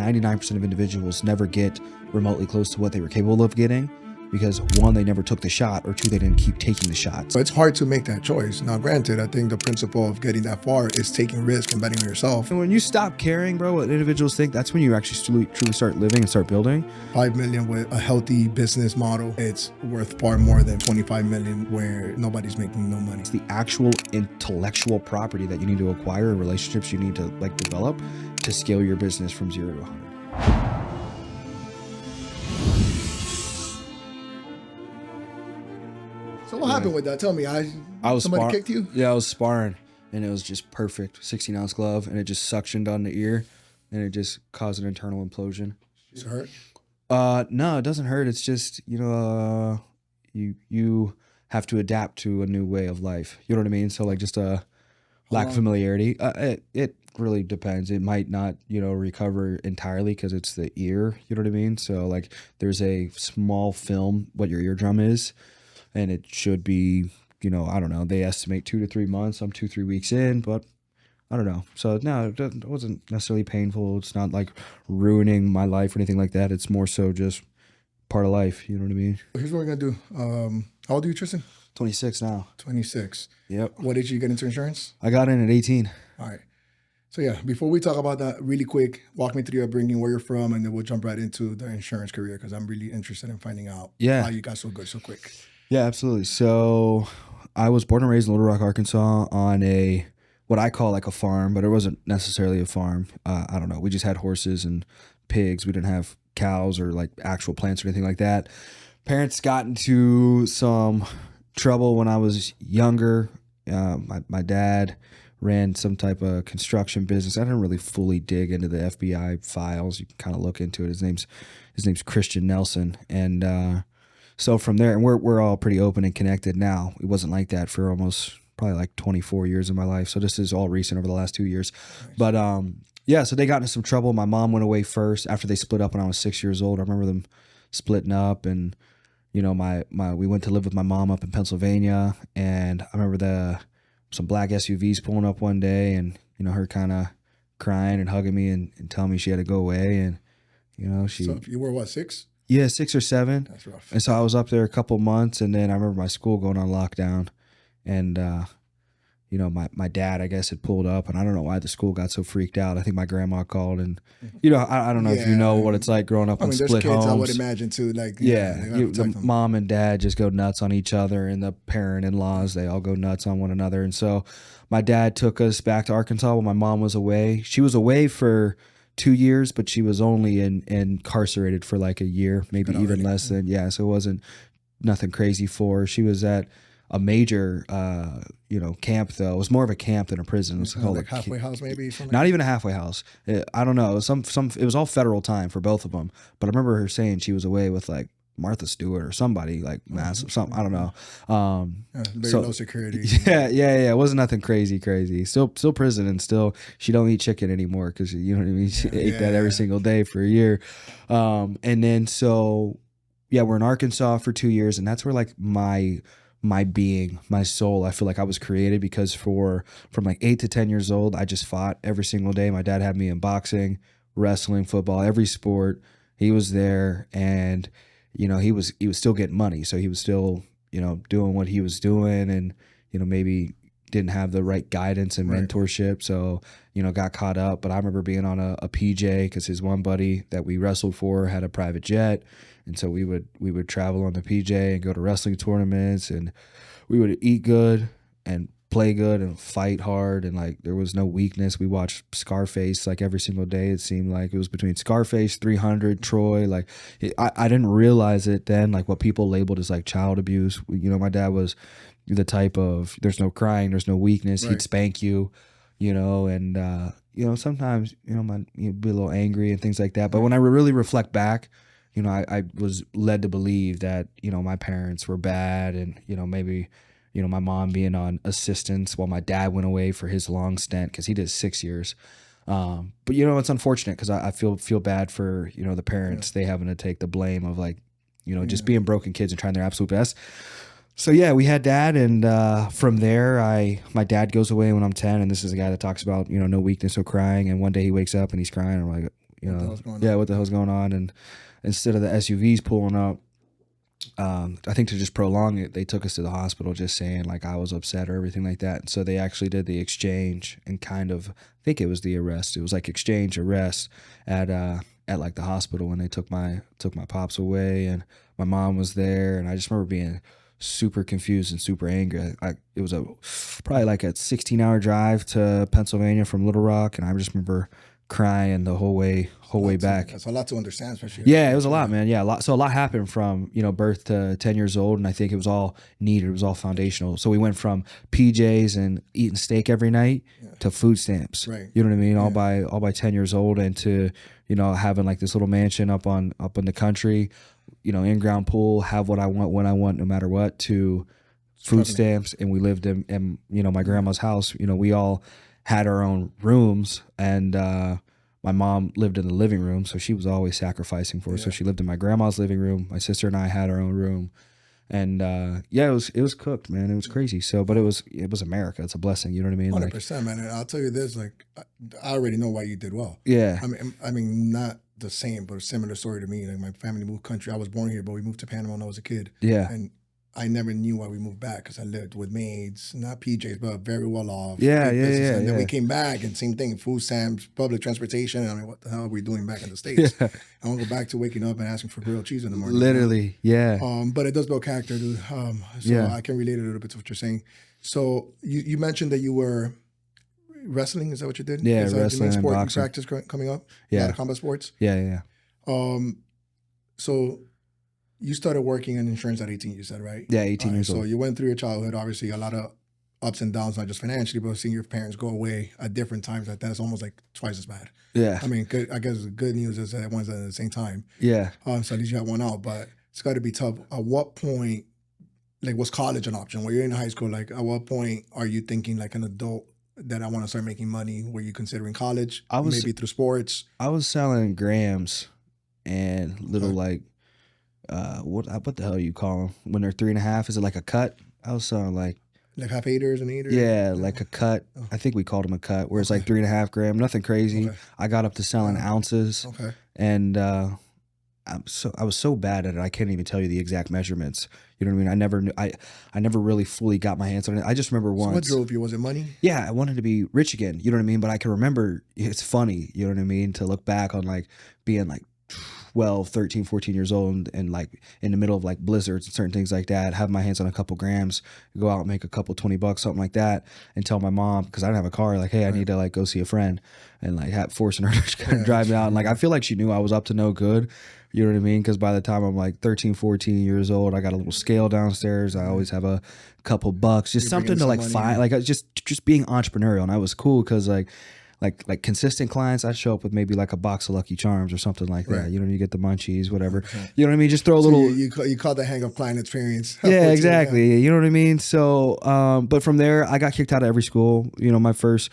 99% of individuals never get remotely close to what they were capable of getting because one, they never took the shot, or two, they didn't keep taking the shots. So it's hard to make that choice. Now, granted, I think the principle of getting that far is taking risk and betting on yourself. And when you stop caring, bro, what individuals think, that's when you actually truly start living and start building. 5 million with a healthy business model, it's worth far more than 25 million where nobody's making no money. It's the actual intellectual property that you need to acquire and relationships you need to like develop to scale your business from 0 to 100. So what happened with that? Tell me. Somebody kicked you? Yeah, I was sparring, and it was just perfect. 16-ounce glove, and it just suctioned on the ear, and it just caused an internal implosion. Does it hurt? No, it doesn't hurt. It's just, you have to adapt to a new way of life. You know what I mean? So like just a lack of familiarity. It really depends. It might not, recover entirely because it's the ear. You know what I mean? So like there's a small film what your eardrum is, and it should be, I don't know. They estimate 2 to 3 months. I'm 2-3 weeks in, but I don't know. So no, it wasn't necessarily painful. It's not like ruining my life or anything like that. It's more so just part of life. You know what I mean? Here's what we're going to do. How old are you, Tristan? 26 now. 26. Yep. What age did you get into insurance? I got in at 18. All right. So yeah, before we talk about that, really quick, walk me through your upbringing, where you're from, and then we'll jump right into the insurance career because I'm really interested in finding out how you got so good so quick. Yeah, absolutely. So I was born and raised in Little Rock, Arkansas on what I call like a farm, but it wasn't necessarily a farm. I don't know. We just had horses and pigs. We didn't have cows or like actual plants or anything like that. Parents got into some trouble when I was younger. My dad ran some type of construction business. I didn't really fully dig into the FBI files. You can kind of look into it. His name's Christian Nelson. And so from there, and we're all pretty open and connected now. It wasn't like that for almost probably like 24 years of my life. So this is all recent over the last 2 years. Nice. But so they got into some trouble. My mom went away first after they split up when I was 6 years old. I remember them splitting up, and we went to live with my mom up in Pennsylvania, and I remember some black SUVs pulling up one day, and her kind of crying and hugging me and telling me she had to go away, and she. So you were what, 6? Yeah, 6 or 7. That's rough. And so I was up there a couple months, and then I remember my school going on lockdown, and my dad, I guess, had pulled up, and I don't know why the school got so freaked out. I think my grandma called, and I don't know if you know what it's like growing up on split there's kids, homes. I would imagine too. Like the mom and dad just go nuts on each other, and the parent-in-laws, they all go nuts on one another. And so my dad took us back to Arkansas while my mom was away. She was away for 2 years, but she was only incarcerated for like a year, maybe even less than. Yeah, so it wasn't nothing crazy for her. She was at a major, camp though. It was more of a camp than a prison. It was called like halfway house, maybe. Not even a halfway house. I don't know. It was it was all federal time for both of them. But I remember her saying she was away with like Martha Stewart or somebody like massive. Something I don't know. Very low security. Yeah. It wasn't nothing crazy. Still prison, and still she don't eat chicken anymore because you know what I mean. She ate that every single day for a year. And then we're in Arkansas for 2 years, and that's where like my being, my soul, I feel like I was created, because from like 8 to 10 years old, I just fought every single day. My dad had me in boxing, wrestling, football, every sport. He was there, and he was still getting money, so he was still doing what he was doing, and maybe didn't have the right guidance and mentorship, so got caught up. But I remember being on a PJ because his one buddy that we wrestled for had a private jet. And so we would travel on the PJ and go to wrestling tournaments, and we would eat good and play good and fight hard, and like there was no weakness. We watched Scarface like every single day. It seemed like it was between Scarface, 300, Troy. Like I didn't realize it then, like what people labeled as like child abuse. My dad was the type of there's no crying, there's no weakness. He'd spank you, and sometimes you'd be a little angry and things like that. But when I really reflect back, I was led to believe that, my parents were bad, and, maybe, my mom being on assistance while my dad went away for his long stint because he did 6 years. But, it's unfortunate because I feel bad for, the parents, they having to take the blame of like, just being broken kids and trying their absolute best. So yeah, we had dad, and from there, my dad goes away when I'm 10, and this is a guy that talks about, no weakness, no crying, and one day he wakes up and he's crying. I'm like, what the hell's going on? And instead of the SUVs pulling up, I think to just prolong it, they took us to the hospital just saying like I was upset or everything like that. And so they actually did the exchange and kind of, I think it was the arrest. It was like exchange arrest at like the hospital when they took my pops away, and my mom was there. And I just remember being super confused and super angry. It was probably like a 16-hour drive to Pennsylvania from Little Rock. And I just remember crying the whole way back. That's a lot to understand, especially. Yeah, it was a lot, man. Yeah, a lot. So a lot happened from birth to 10 years old, and I think it was all needed. It was all foundational. So we went from PJs and eating steak every night to food stamps. Right. You know what I mean? All by 10 years old, and to having like this little mansion up in the country, in-ground pool, have what I want when I want, no matter what. To food stamps, and we lived in my grandma's house. We all had our own rooms, and my mom lived in the living room, so she was always sacrificing for us. So she lived in my grandma's living room. My sister and I had our own room, and it was cooked, man. It was crazy. So, but it was America. It's a blessing. You know what I mean? 100%, man. And I'll tell you this: like, I already know why you did well. Yeah. I mean, not the same, but a similar story to me. Like, my family moved country. I was born here, but we moved to Panama when I was a kid. Yeah. And I never knew why we moved back, because I lived with maids, not PJs, but very well off. Yeah. And then we came back, and same thing, food stamps, public transportation. I mean, what the hell are we doing back in the States? I want to go back to waking up and asking for grilled cheese in the morning. Literally, yeah. But it does build character, dude. I can relate a little bit to what you're saying. So you mentioned that you were wrestling. Is that what you did? Yeah, is wrestling the main sport and boxing. you practice coming up? Yeah. A lot of combat sports? Yeah. So you started working in insurance at 18, you said, right? Yeah, 18 years old. So you went through your childhood, obviously a lot of ups and downs, not just financially, but seeing your parents go away at different times, that's almost like twice as bad. Yeah. I mean, I guess the good news is that one's at the same time. Yeah. So at least you got one out, but it's got to be tough. At what point, like, was college an option? When you're in high school, like, at what point are you thinking, like, an adult, that I want to start making money? Were you considering college? Maybe through sports? I was selling grams and little what the hell you call them when they're 3.5? Is it like a cut? I was selling like half eighters and eighters. Yeah, like a cut. Oh. I think we called them a cut, where it's like 3.5 grams, nothing crazy. Okay. I got up to selling ounces. Okay. And I was so bad at it, I can't even tell you the exact measurements. You know what I mean? I never knew. I never really fully got my hands on it. I just remember once. So what drove you? Was it money? Yeah, I wanted to be rich again. You know what I mean? But I can remember. It's funny. You know what I mean? To look back on like being like 12, 13, 14 years old, and like in the middle of like blizzards and certain things like that, have my hands on a couple grams, go out and make a couple $20, something like that, and tell my mom, because I didn't have a car, like, hey, I need to like go see a friend, and like forcing her to drive me out. And like, I feel like she knew I was up to no good. You know what I mean? Because by the time I'm like 13, 14 years old, I got a little scale downstairs. I always have a couple bucks, just something to like find, like just being entrepreneurial. And I was cool because like consistent clients, I'd show up with maybe like a box of Lucky Charms or something like that. You know, you get the munchies, whatever. Okay. You know what I mean? Just throw a little. You call the hang up client experience. Yeah, exactly. You know what I mean? So, but from there, I got kicked out of every school. You know, my first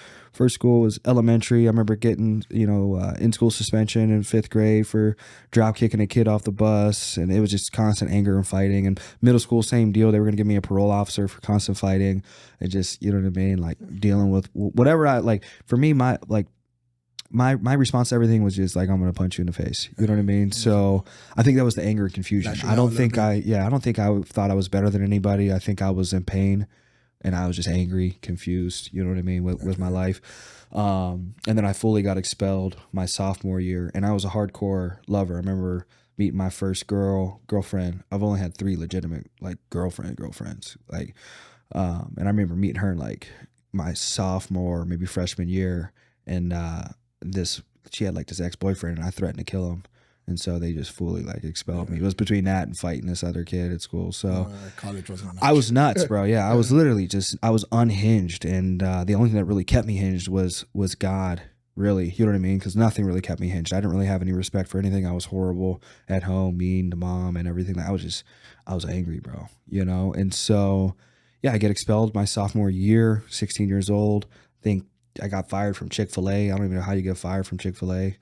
school was elementary. I remember getting, in school suspension in 5th grade for drop kicking a kid off the bus. And it was just constant anger and fighting. And middle school, same deal. They were going to give me a parole officer for constant fighting. And just, you know what I mean? Like dealing with whatever for me, my response to everything was just like, I'm going to punch you in the face. You know what I mean? So I think that was the anger and confusion. I don't think I thought I was better than anybody. I think I was in pain. And I was just angry, confused, you know what I mean, with my life. And then I fully got expelled my sophomore year. And I was a hardcore lover. I remember meeting my first girlfriend. I've only had 3 legitimate, like, girlfriends. Like, and I remember meeting her in, like, my sophomore, maybe freshman year. And she had, like, this ex-boyfriend, and I threatened to kill him. And so they just fully like expelled me. It was between that and fighting this other kid at school. So college wasn't enough. I was nuts, bro. Yeah, I was literally I was unhinged. And the only thing that really kept me hinged was God, really. You know what I mean? Because nothing really kept me hinged. I didn't really have any respect for anything. I was horrible at home, mean to mom and everything. I was angry, bro. You know? And so, yeah, I get expelled my sophomore year, 16 years old. I think I got fired from Chick-fil-A. I don't even know how you get fired from Chick-fil-A.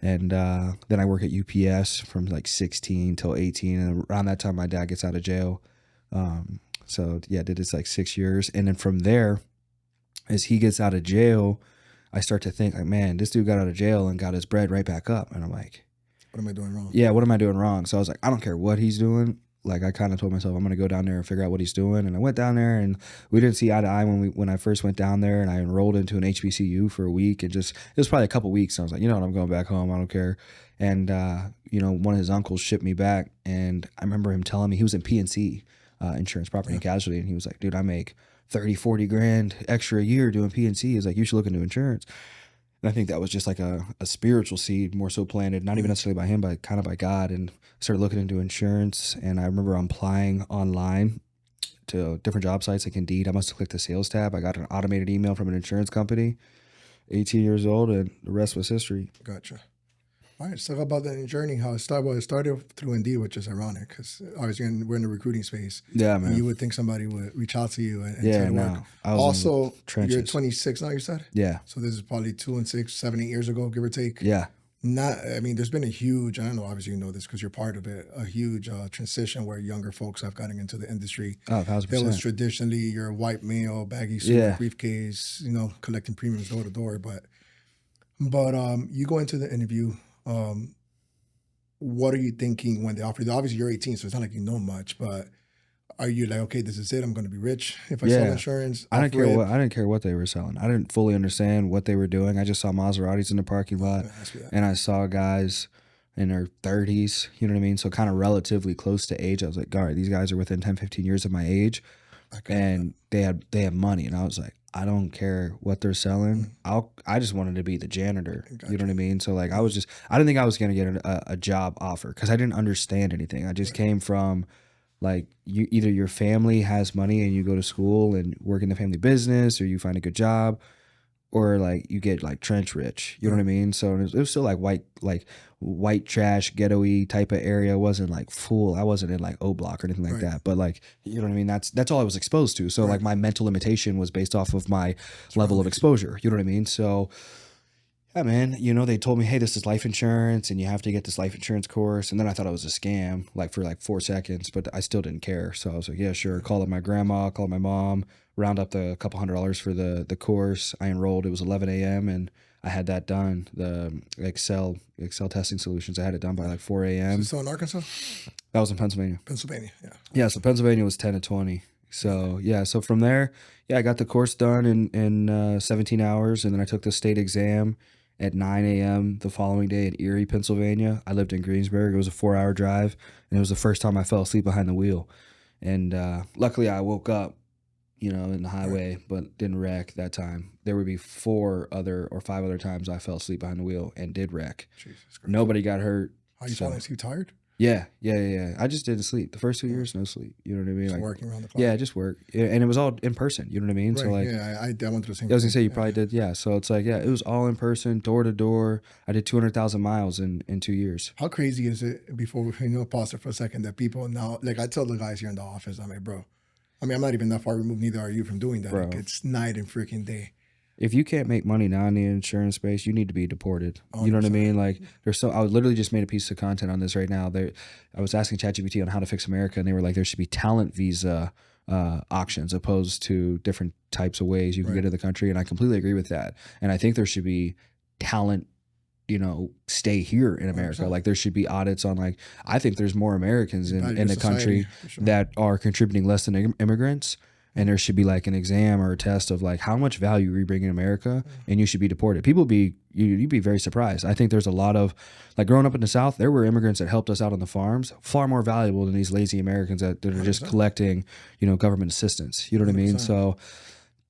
And then I work at UPS from like 16 till 18. And around that time, my dad gets out of jail. So, yeah, did this like 6 years. And then from there, as he gets out of jail, I start to think like, man, this dude got out of jail and got his bread right back up. And I'm like, what am I doing wrong? Yeah, what am I doing wrong? So I was like, I don't care what he's doing. Like I kind of told myself I'm gonna go down there and figure out what he's doing. And I went down there and we didn't see eye to eye when I first went down there, and I enrolled into an HBCU for a week, and just it was probably a couple weeks. And I was like, you know what, I'm going back home. I don't care. And one of his uncles shipped me back, and I remember him telling me he was in PNC, insurance, property and casualty, and he was like, dude, I make 30, 40 grand extra a year doing PNC. He's like, you should look into insurance. And I think that was just like a spiritual seed, more so planted, not even necessarily by him, but kind of by God. And I started looking into insurance. And I remember applying online to different job sites like Indeed. I must have clicked the sales tab. I got an automated email from an insurance company, 18 years old, and the rest was history. Gotcha. All right, let's talk about that journey, how it started. Well, it started through Indeed, which is ironic because obviously we're in the recruiting space. Yeah, man. You would think somebody would reach out to you and say work. Also, you're 26 now, you said? Yeah. So this is probably 2 and 6, 7, 8 years ago, give or take. Yeah. There's been a huge, I don't know, obviously you know this because you're part of it, a huge transition where younger folks have gotten into the industry. Oh, 1,000%. It was traditionally your white male, baggy suit, briefcase, collecting premiums door to door. But you go into the interview. What are you thinking when they offer you? Obviously, you're 18, so it's not like you know much. But are you like, okay, this is it? I'm going to be rich if I sell insurance. I didn't care what they were selling. I didn't fully understand what they were doing. I just saw Maseratis in the parking lot, and I saw guys in their 30s. You know what I mean? So kind of relatively close to age. I was like, all right, these guys are within 10, 15 years of my age, and they have money. And I was like, I don't care what they're selling. I just wanted to be the janitor. Gotcha. You know what I mean? So like I didn't think I was going to get a job offer because I didn't understand anything. I just came from like either your family has money and you go to school and work in the family business, or you find a good job, or like you get like trench rich. You know what I mean? So it was still like white trash, ghetto-y type of area. It wasn't like full. I wasn't in like O Block or anything like that. But like, you know what I mean? That's all I was exposed to. So like my mental limitation was based off of my level of exposure. You know what I mean? So yeah, man, they told me, hey, this is life insurance and you have to get this life insurance course. And then I thought it was a scam, like for like 4 seconds, but I still didn't care. So I was like, yeah, sure. Call up my grandma, call my mom, round up the couple $100 for the course. I enrolled. It was 11 a.m. and I had that done. The Excel testing solutions. I had it done by like 4 a.m. So in Arkansas? That was in Pennsylvania. Yeah. Yeah, so Pennsylvania was 10 to 20. So yeah, so from there, I got the course done in 17 hours, and then I took the state exam at 9 a.m. the following day in Erie, Pennsylvania. I lived in Greensburg. It was a 4-hour drive, and it was the first time I fell asleep behind the wheel. And luckily I woke up, in the highway, but didn't wreck that time. There would be 5 other times I fell asleep behind the wheel and did wreck. Jesus Christ. Nobody got hurt. How you falling asleep? Tired? Yeah. I just didn't sleep. The first 2 years, no sleep. You know what I mean? Just like working around the clock. Yeah, just work. And it was all in person. You know what I mean? Right. So like, I went through the same. I was gonna say you probably did. Yeah. So it's like, it was all in person, door to door. I did 200,000 miles in 2 years. How crazy is it? Before we pause it for a second, that people now, like I tell the guys here in the office, I'm like, bro. I mean, I'm not even that far removed. Neither are you from doing that. Bro. Like, it's night and freaking day. If you can't make money now in the insurance space, you need to be deported. 100%. You know what I mean? Like, I literally just made a piece of content on this right now. I was asking ChatGPT on how to fix America, and they were like, there should be talent visa auctions opposed to different types of ways you can get to the country. And I completely agree with that. And I think there should be talent, stay here in America. 100%. Like there should be audits on I think there's more Americans in the country that are contributing less than immigrants. And there should be like an exam or a test of like how much value we bring in America, and you should be deported. You'd be very surprised. I think there's a lot of like growing up in the South, there were immigrants that helped us out on the farms, far more valuable than these lazy Americans that are just collecting, government assistance. You know what 100%. I mean? So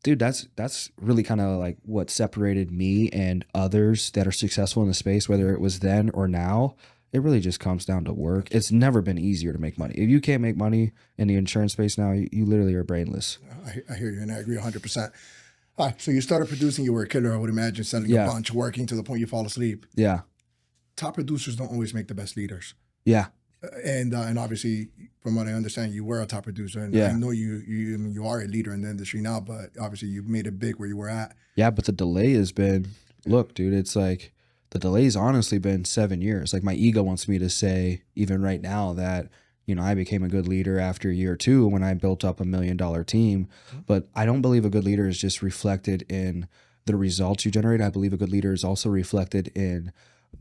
dude, that's really kind of like what separated me and others that are successful in the space, whether it was then or now. It really just comes down to work. It's never been easier to make money. If you can't make money in the insurance space now, you literally are brainless. I hear you, and I agree 100%. All right, so you started producing. You were a killer, I would imagine, selling a bunch, working to the point you fall asleep. Yeah. Top producers don't always make the best leaders. Yeah. And obviously, from what I understand, you were a top producer, and I know you are a leader in the industry now. But obviously, you've made it big where you were at. Yeah, but the delay has been. Look, dude, it's like. The delay's honestly been 7 years. Like my ego wants me to say, even right now, that I became a good leader after a year or two when I built up $1 million team. But I don't believe a good leader is just reflected in the results you generate. I believe a good leader is also reflected in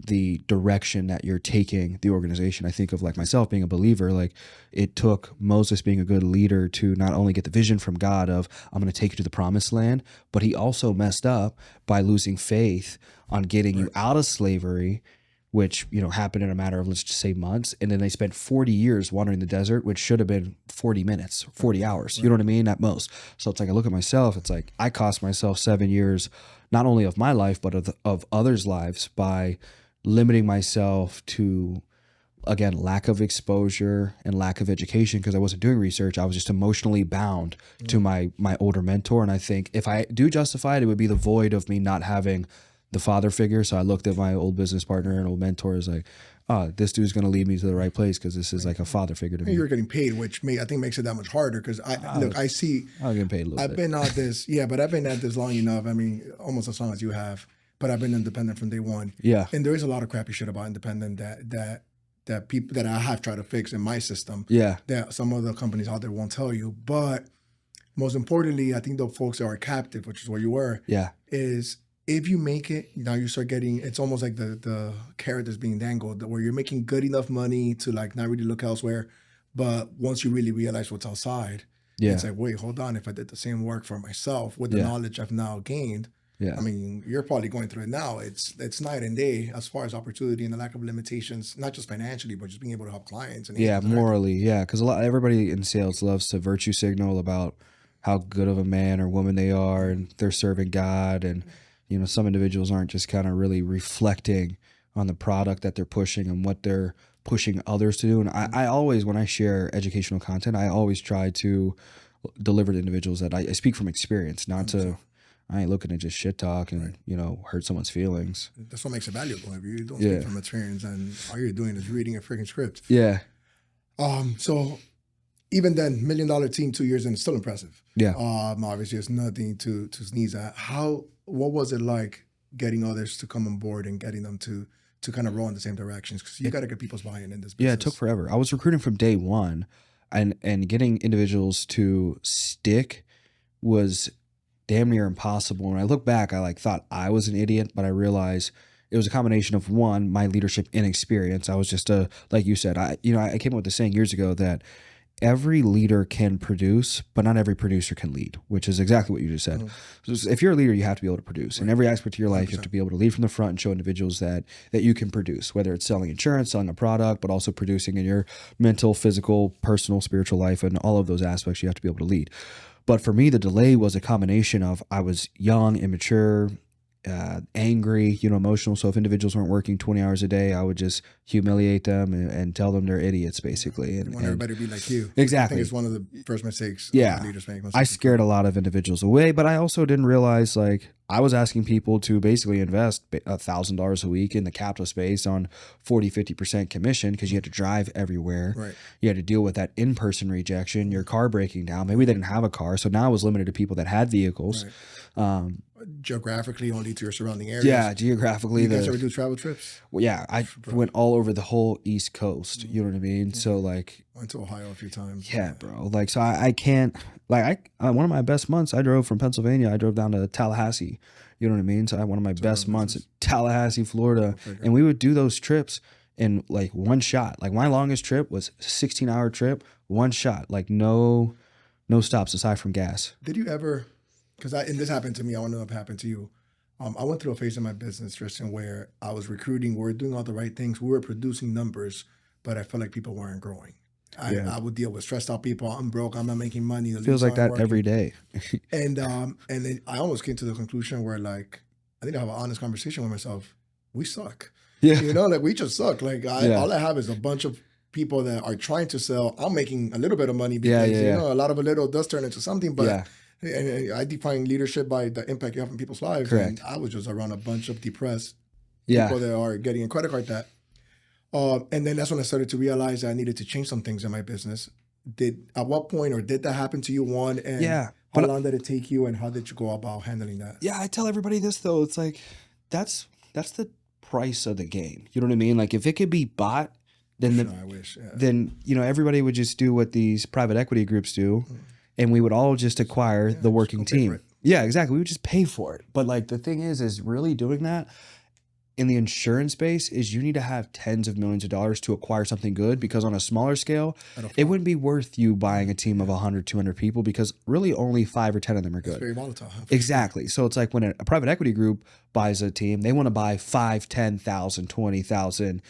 the direction that you're taking the organization. I think of like myself being a believer, like it took Moses being a good leader to not only get the vision from God of I'm going to take you to the promised land, but he also messed up by losing faith on getting you out of slavery, which, you know, happened in a matter of, let's just say, months. And then they spent 40 years wandering the desert, which should have been 40 minutes, 40 hours, you know what I mean? At most. So it's like, I look at myself, it's like I cost myself 7 years, not only of my life, but of others' lives by limiting myself to, again, lack of exposure and lack of education because I wasn't doing research. I was just emotionally bound to my older mentor. And I think if I do justify it, it would be the void of me not having the father figure. So I looked at my old business partner and old mentor as like, oh, this dude's going to lead me to the right place because this is like a father figure to me. You're getting paid, which I think makes it that much harder because I see. I'm getting paid a little bit. I've been at this, but I've been at this long enough. I mean, almost as long as you have. But I've been independent from day one. Yeah. And there is a lot of crappy shit about independent that people that I have tried to fix in my system. Yeah. That some other companies out there won't tell you. But most importantly, I think the folks that are captive, which is where you were, is if you make it, now you start getting, it's almost like the carrot that's being dangled, where you're making good enough money to like not really look elsewhere. But once you really realize what's outside, it's like, wait, hold on. If I did the same work for myself with the knowledge I've now gained, I mean, you're probably going through it now. It's night and day as far as opportunity and the lack of limitations, not just financially, but just being able to help clients. And morally, because everybody in sales loves to virtue signal about how good of a man or woman they are, and they're serving God. And you know, some individuals aren't just kind of really reflecting on the product that they're pushing and what they're pushing others to do. And I always, when I share educational content, I always try to deliver to individuals that I speak from experience, not to. I ain't looking to just shit talk and, you know, hurt someone's feelings. That's what makes it valuable. If you don't speak from experience and all you're doing is reading a freaking script. Yeah. So even then, $1 million team 2 years in is still impressive. Yeah. Obviously, it's nothing to sneeze at. What was it like getting others to come on board and getting them to kind of row in the same directions? Because you got to get people's buy-in in this business. Yeah, it took forever. I was recruiting from day one, and getting individuals to stick was damn near impossible. When I look back, I thought I was an idiot, but I realized it was a combination of one, my leadership inexperience. I was just like you said, I came up with the saying years ago that every leader can produce, but not every producer can lead, which is exactly what you just said. So if you're a leader, you have to be able to produce. In every aspect of your life, 100%. You have to be able to lead from the front and show individuals that you can produce, whether it's selling insurance, selling a product, but also producing in your mental, physical, personal, spiritual life, and all of those aspects you have to be able to lead. But for me, the delay was a combination of I was young, immature, angry, emotional. So if individuals weren't working 20 hours a day, I would just humiliate them and tell them they're idiots, basically. And want everybody to be like you. Exactly. I think it's one of the first mistakes leaders make. I scared a lot of individuals away, but I also didn't realize I was asking people to basically invest $1,000 a week in the capital space on 40-50% commission because you had to drive everywhere. Right. You had to deal with that in-person rejection, your car breaking down. Maybe they didn't have a car, so now I was limited to people that had vehicles. Right. Geographically, only to your surrounding areas. Yeah, geographically. You guys ever do travel trips? Well, yeah, I went all over the whole East Coast. You know what I mean? Yeah. So went to Ohio a few times. Yeah, bro. So I can't one of my best months. I drove from Pennsylvania. I drove down to Tallahassee. You know what I mean? So I had one of my best months in Tallahassee, Florida, and we would do those trips in one shot. My longest trip was a 16-hour trip, one shot. No stops aside from gas. Did you ever? And this happened to me. I want to know if it happened to you. I went through a phase in my business, Tristan, where I was recruiting. We were doing all the right things. We were producing numbers, but I felt like people weren't growing. I would deal with stressed out people. I'm broke. I'm not making money. It feels like that working. Every day. And then I almost came to the conclusion where I need to have an honest conversation with myself. We suck. Yeah. We just suck. All I have is a bunch of people that are trying to sell. I'm making a little bit of money because a lot of a little does turn into something, but and I define leadership by the impact you have in people's lives. Correct. And I was just around a bunch of depressed people that are getting a credit card debt. And then that's when I started to realize that I needed to change some things in my business. At what point, or did that happen to you, one? And how long did it take you, and how did you go about handling that? Yeah, I tell everybody this though. It's that's the price of the game. You know what I mean? If it could be bought, then I wish. Yeah. Then everybody would just do what these private equity groups do. And we would all just acquire the working team. Yeah, exactly. We would just pay for it. But like the thing is really doing that in the insurance space is you need to have tens of millions of dollars to acquire something good, because on a smaller scale, it wouldn't be worth you buying a team of 100, 200 people, because really only 5 or 10 of them are It's good. very volatile. Exactly. So it's like when a private equity group buys a team, they want to buy 5, 10,000, 20,000,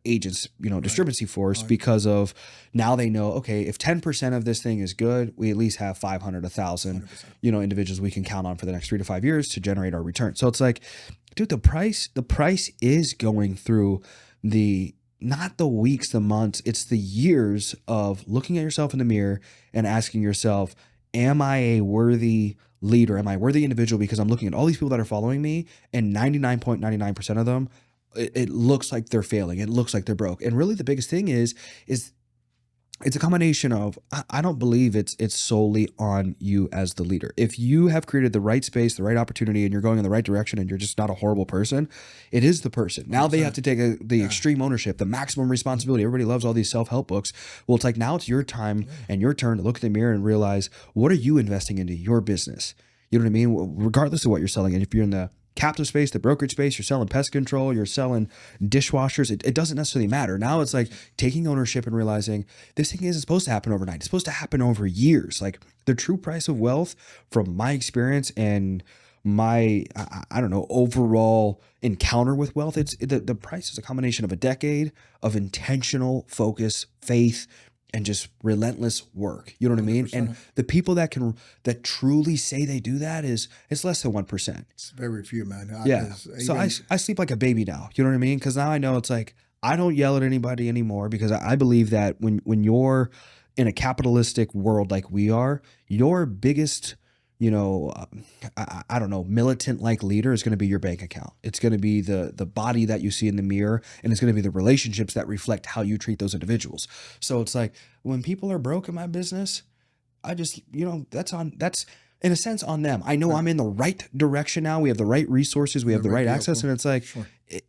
agents, distributancy force, because of now they know, okay, if 10% of this thing is good, we at least have 500, 1,000, individuals we can count on for the next 3 to 5 years to generate our return. So it's like, dude, the price is going through not the weeks, the months, it's the years of looking at yourself in the mirror and asking yourself, am I a worthy leader? Am I a worthy individual? Because I'm looking at all these people that are following me, and 99.99% of them, it looks like they're failing. It looks like they're broke. And really the biggest thing is it's a combination of, I don't believe it's solely on you as the leader. If you have created the right space, the right opportunity, and you're going in the right direction, and you're just not a horrible person, it is the person. Now they have to take the extreme ownership, the maximum responsibility. Everybody loves all these self-help books. Well, it's like, now it's your time and your turn to look in the mirror and realize, what are you investing into your business? You know what I mean? Regardless of what you're selling. And if you're in the captive space, the brokerage space, you're selling pest control, you're selling dishwashers, it doesn't necessarily matter. Now it's like taking ownership and realizing this thing isn't supposed to happen overnight. It's supposed to happen over years. Like the true price of wealth, from my experience and my, I don't know, overall encounter with wealth, it's the price is a combination of a decade of intentional focus, faith, and just relentless work. You know what I mean? 100%. And the people that truly say they do that it's less than 1%. It's very few, man. Yeah. So I sleep like a baby now. You know what I mean? Because now I know it's like, I don't yell at anybody anymore, because I believe that when you're in a capitalistic world like we are, your biggest, I don't know, militant like leader is going to be your bank account. It's going to be the body that you see in the mirror, and it's going to be the relationships that reflect how you treat those individuals. So it's like, when people are broke in my business, I just, that's in a sense on them. I know I'm in the right direction now. We have the right resources. We have the right access. And it's like,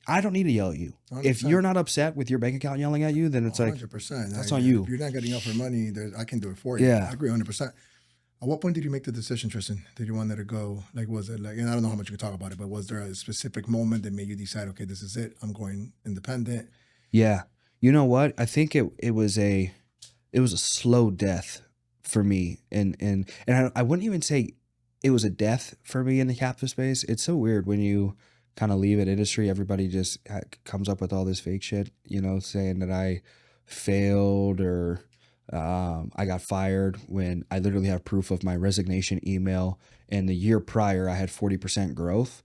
I don't need to yell at you. 100%. If you're not upset with your bank account yelling at you, then it's 100%. Like, that's on you. If you're not getting enough for money, I can do it for you. Yeah. I agree 100%. At what point did you make the decision, Tristan? Did you want that to go? Like, was it like, and I don't know how much you can talk about it, but was there a specific moment that made you decide, okay, this is it, I'm going independent? Yeah. You know what? I think it was a slow death for me. And I wouldn't even say it was a death for me in the captive space. It's so weird when you kind of leave an industry, everybody just comes up with all this fake shit, saying that I failed or I got fired, when I literally have proof of my resignation email. And the year prior, I had 40% growth,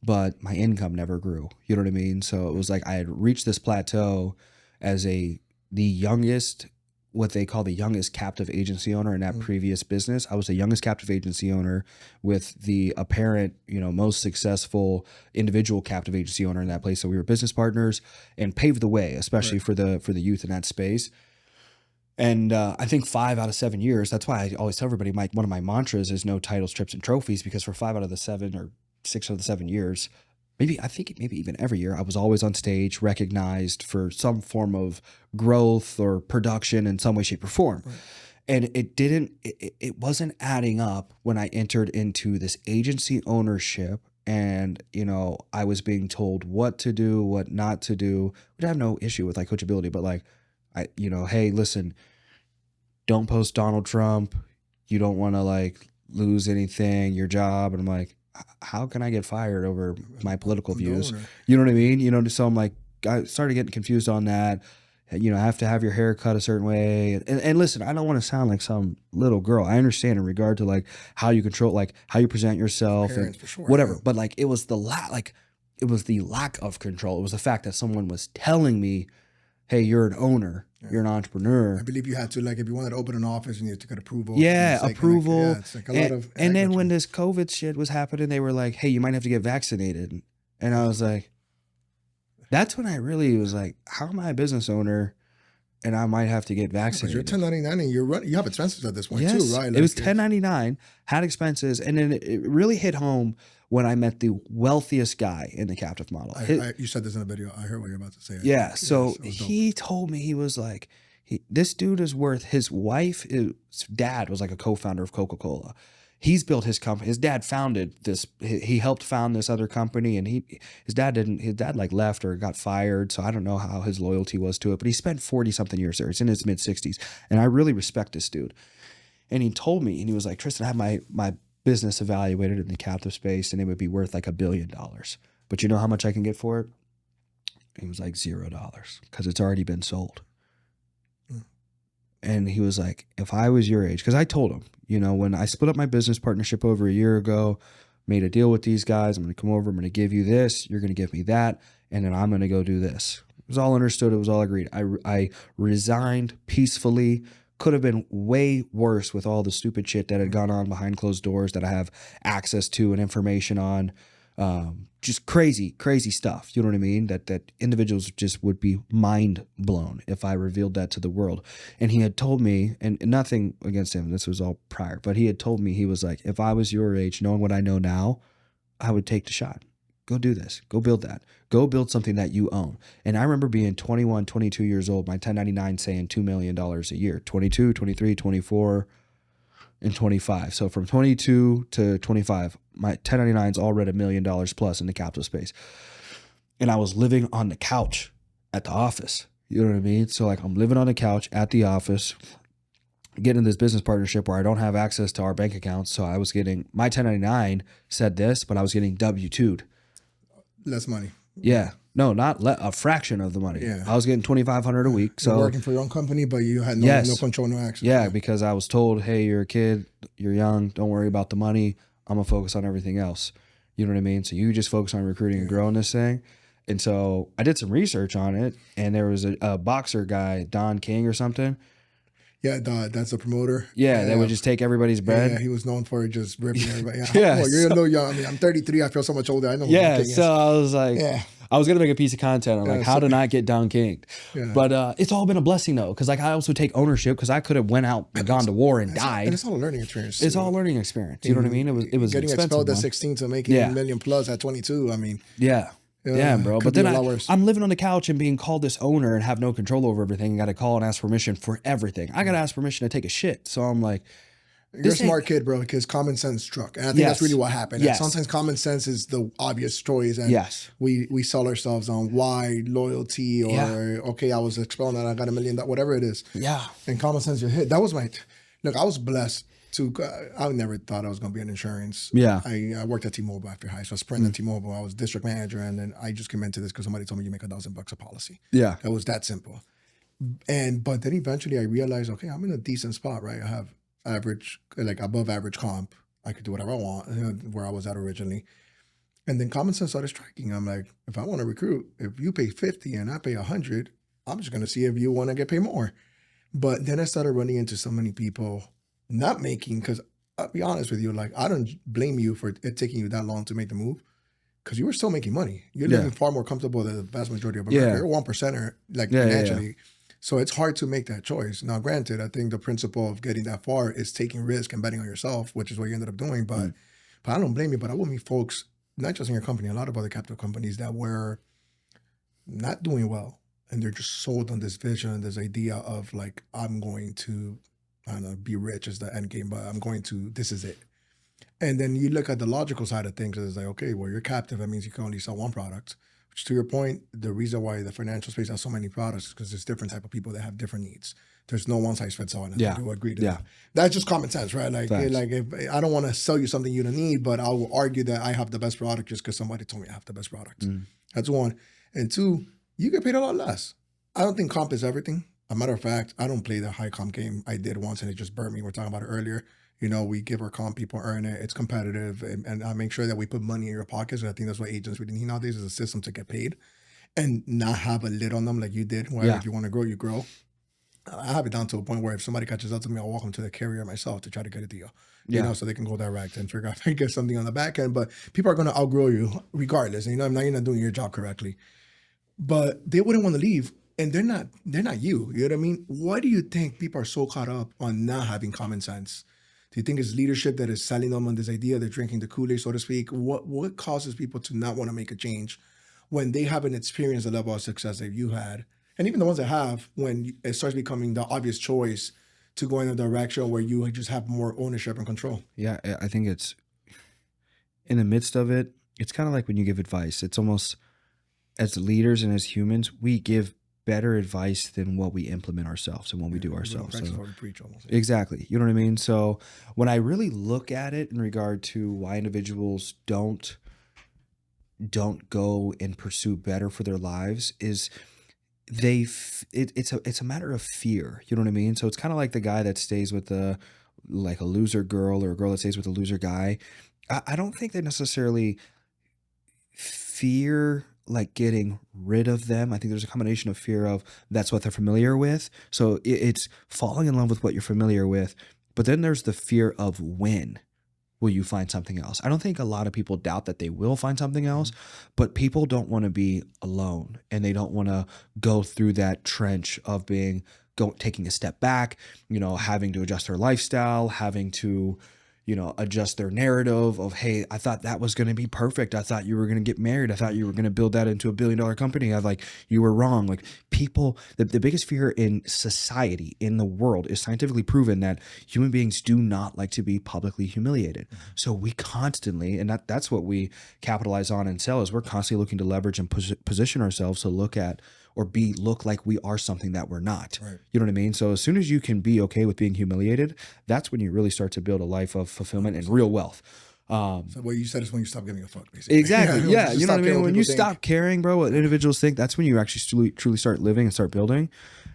but my income never grew. You know what I mean? So it was like I had reached this plateau as the youngest, what they call the youngest captive agency owner in that previous business. I was the youngest captive agency owner with the apparent, most successful individual captive agency owner in that place. So we were business partners and paved the way, especially for the youth in that space. And I think 5 out of 7 years, that's why I always tell everybody, one of my mantras is no titles, trips, and trophies, because for 5 out of the 7 or 6 out of the 7 years, maybe even every year, I was always on stage, recognized for some form of growth or production in some way, shape, or form. Right. And it wasn't adding up when I entered into this agency ownership. And, I was being told what to do, what not to do, which I have no issue with, like coachability, but like, hey, listen, don't post Donald Trump. You don't want to like lose anything, your job. And I'm like, how can I get fired over my political views? You know what I mean? So I'm like, I started getting confused on that. I have to have your hair cut a certain way. And listen, I don't want to sound like some little girl. I understand in regard to like how you control, like how you present yourself and whatever. Yeah. But like, it was the lack of control. It was the fact that someone was telling me, hey, you're an owner, you're an entrepreneur. I believe you had to, like, if you wanted to open an office, you had to get approval. Yeah, approval. It's like a lot of. And then when this COVID shit was happening, they were like, hey, you might have to get vaccinated. And I was like, that's when I really was like, how am I a business owner and I might have to get vaccinated? Because you're 1099 and you have expenses at this point too, right? Like, it was 1099, had expenses, and then it really hit home when I met the wealthiest guy in the captive model. You said this in a video. I heard what you're about to say. Yeah. So he told me, he was like, this dude is worth, his dad was like a co-founder of Coca-Cola. he's built his company. His dad founded this. He helped found this other company, and his dad like left or got fired. So I don't know how his loyalty was to it, but he spent 40 something years there. It's in his mid 60s, and I really respect this dude. And he told me, and he was like, Tristan, I have my business evaluated in the captive space, and it would be worth like $1 billion. But you know how much I can get for it? He was like $0 because it's already been sold. And he was like, if I was your age, because I told him, you know, when I split up my business partnership over a year ago, made a deal with these guys, I'm going to come over, I'm going to give you this, you're going to give me that, and then I'm going to go do this. It was all understood. It was all agreed. I resigned peacefully. Could have been way worse with all the stupid shit that had gone on behind closed doors that I have access to and information on. Just crazy stuff. You know what I mean? That individuals just would be mind blown if I revealed that to the world. And he had told me, and nothing against him, this was all prior, but he had told me, he was like, if I was your age, knowing what I know now, I would take the shot. Go do this. Go build that. Go build something that you own. And I remember being 21, 22 years old, my 1099 saying $2 million a year, 22, 23, 24, and 25. So from 22 to 25, my 1099's all read $1 million plus in the captive space. And I was living on the couch at the office. You know what I mean? So like I'm living on the couch at the office, getting this business partnership where I don't have access to our bank accounts. So I was getting, my 1099 said this, but I was getting W-2'd. Less money. Yeah. No, not a fraction of the money. Yeah. I was getting $2,500 a week. So you're working for your own company, but you had no control, no access. Yeah, because I was told, hey, you're a kid, you're young, don't worry about the money. I'm gonna focus on everything else. You know what I mean? So you just focus on recruiting and growing this thing. And so I did some research on it, and there was a boxer guy, Don King or something. Yeah, that's a promoter. Yeah, that would just take everybody's bread. Yeah, he was known for just ripping everybody. Yeah, you're a little young. I mean, I'm 33. I feel so much older. I know. Yeah, so I was like, I was gonna make a piece of content on like how to not get Don King, but it's all been a blessing though, because like I also take ownership because I could have went out and gone to war and died. And it's all a learning experience. It's all a learning experience. You know what I mean? It was getting expelled at 16 to making $1 million plus at 22. I mean, yeah, bro. But then I'm living on the couch and being called this owner and have no control over everything and got to call and ask permission for everything. I got to ask permission to take a shit. So I'm like, you're a smart kid, bro, because common sense struck. And I think that's really what happened. Yes. And sometimes common sense is the obvious choice. And we sell ourselves on why, loyalty, or, okay, I was expelled and I got $1 million, whatever it is. Yeah. And common sense, you hit. That was look, I was blessed. I never thought I was going to be in insurance. Yeah. I worked at T-Mobile after high. So I was Sprint at T-Mobile. I was district manager. And then I just came into this because somebody told me you make $1,000 a policy. Yeah. It was that simple. But then eventually I realized, okay, I'm in a decent spot, right? I have average, like above average comp. I could do whatever I want, where I was at originally. And then common sense started striking. I'm like, if I want to recruit, if you pay 50 and I pay 100, I'm just going to see if you want to get paid more. But then I started running into so many people not making, because I'll be honest with you, like I don't blame you for it taking you that long to make the move, because you were still making money. You're living far more comfortable than the vast majority of America. You're 1%er, like financially. So it's hard to make that choice. Now, granted, I think the principle of getting that far is taking risk and betting on yourself, which is what you ended up doing. But I don't blame you. But I will meet folks, not just in your company, a lot of other captive companies that were not doing well. And they're just sold on this vision, this idea of like, I'm going to, I don't know, be rich is the end game, but this is it. And then you look at the logical side of things, it's like, okay, well, you're captive. That means you can only sell one product. Which, to your point, the reason why the financial space has so many products is because there's different type of people that have different needs. There's no one size fits all, and I think you'll agree to that. That's just common sense, right? Like if I don't want to sell you something you don't need, but I will argue that I have the best product just because somebody told me I have the best product. That's one. And two, you get paid a lot less. I don't think comp is everything. A matter of fact, I don't play the high comp game. I did once and it just burned me. We were talking about it earlier. You know, we give our comp, people earn it. It's competitive. And I make sure that we put money in your pockets. And I think that's what agents really need nowadays is a system to get paid and not have a lid on them like you did. Where if you want to grow, you grow. I have it down to a point where if somebody catches up to me, I'll walk them to the carrier myself to try to get a deal. You know, so they can go direct and figure out if I can get something on the back end. But people are going to outgrow you regardless. And, you know, now you're not doing your job correctly. But they wouldn't want to leave. And they're not you. You know what I mean? Why do you think people are so caught up on not having common sense? Do you think it's leadership that is selling them on this idea? They're drinking the Kool-Aid, so to speak. What causes people to not want to make a change when they haven't experienced the level of success that you had? And even the ones that have, when it starts becoming the obvious choice to go in a direction where you just have more ownership and control. Yeah, I think it's in the midst of it. It's kind of like when you give advice. It's almost, as leaders and as humans, we give better advice than what we implement ourselves and what we do ourselves. So, we preach almost. exactly. You know what I mean? So when I really look at it in regard to why individuals don't go and pursue better for their lives is it's a matter of fear. You know what I mean? So it's kind of like the guy that stays with like a loser girl, or a girl that stays with a loser guy. I don't think they necessarily fear like getting rid of them. I think there's a combination of fear of that's what they're familiar with. So it's falling in love with what you're familiar with. But then there's the fear of when will you find something else. I don't think a lot of people doubt that they will find something else, but people don't want to be alone, and they don't want to go through that trench of taking a step back, having to adjust their lifestyle, having to adjust their narrative of, hey, I thought that was going to be perfect. I thought you were going to get married. I thought you were going to build that into $1 billion company. You were wrong. Like, people, the biggest fear in society, in the world, is scientifically proven that human beings do not like to be publicly humiliated. Mm-hmm. So we constantly, and that's what we capitalize on and sell, is we're constantly looking to leverage and position ourselves to look like we are something that we're not. Right. You know what I mean? So as soon as you can be okay with being humiliated, that's when you really start to build a life of fulfillment and real wealth. So what you said is when you stop giving a fuck, basically. Exactly. Yeah. You know what I mean? When you stop caring, bro, what individuals think, that's when you actually truly start living and start building.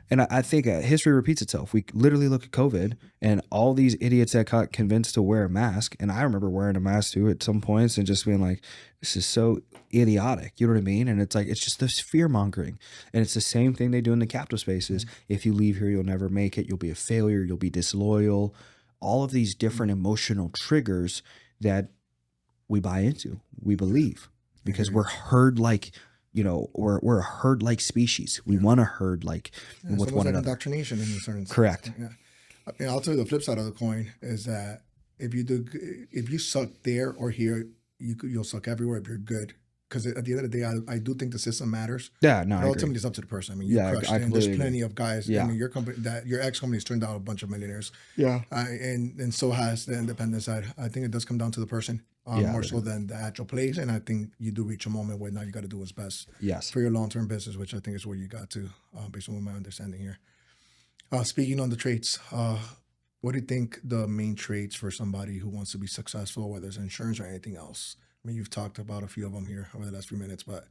And I think history repeats itself. We literally look at COVID and all these idiots that got convinced to wear a mask. And I remember wearing a mask too at some points and just being like, this is so idiotic. You know what I mean? And it's like, it's just this fear mongering. And it's the same thing they do in the captive spaces. Mm-hmm. If you leave here, you'll never make it. You'll be a failure. You'll be disloyal. All of these different emotional triggers that we buy into, we believe, because we're herd like, we're a herd like species. We want to herd like with one another. Indoctrination in a certain sense. Correct. Yeah. I'll tell you the flip side of the coin is that if you suck there or here, you'll suck everywhere if you're good. Because at the end of the day, I do think the system matters. Yeah, no, but ultimately it's up to the person. I mean, you crushed it. And there's plenty of guys. Yeah. I mean, your ex company's turned out a bunch of millionaires. Yeah. And so has the independent side. I think it does come down to the person more so than the actual place. And I think you do reach a moment where now you got to do what's best for your long-term business, which I think is where you got to, based on my understanding here. Speaking on the traits, what do you think the main traits for somebody who wants to be successful, whether it's insurance or anything else? I mean, you've talked about a few of them here over the last few minutes, but